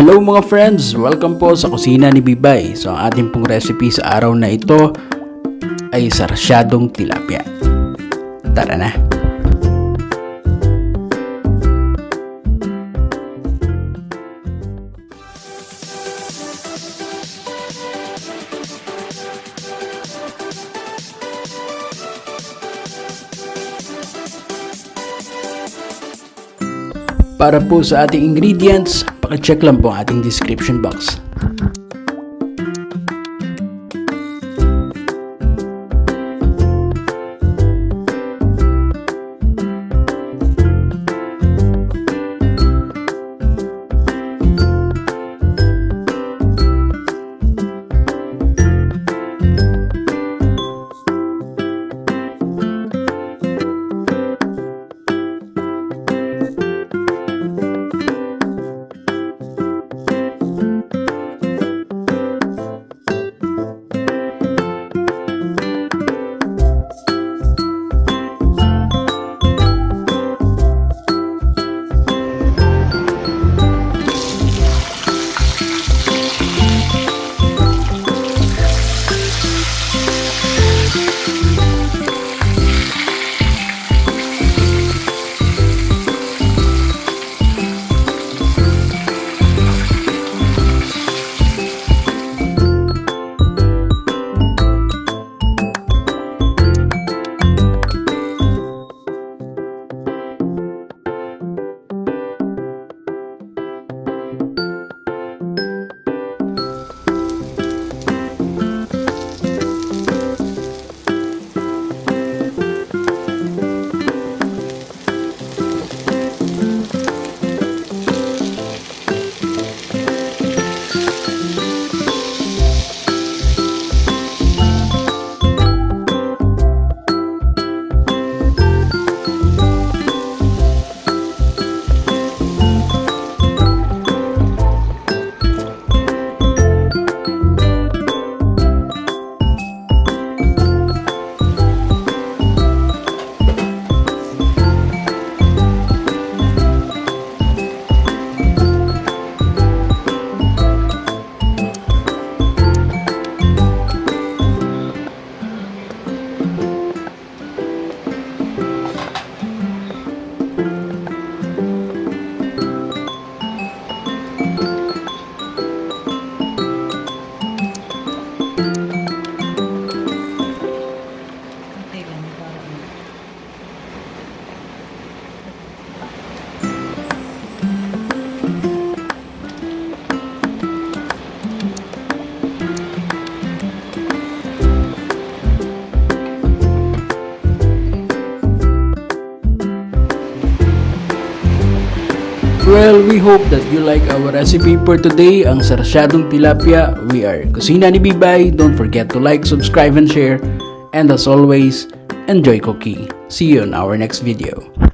Hello mga friends! Welcome po sa kusina ni Bibay. So ang ating pong recipe sa araw na ito ay sarsyadong tilapia. Tara na! Para po sa ating ingredients, pakicheck lang po ang ating description box. Well, we hope that you like our recipe for today, ang sarsyadong tilapia. We are Kusina ni Bibay. Don't forget to like, subscribe, and share. And as always, enjoy cooking. See you on our next video.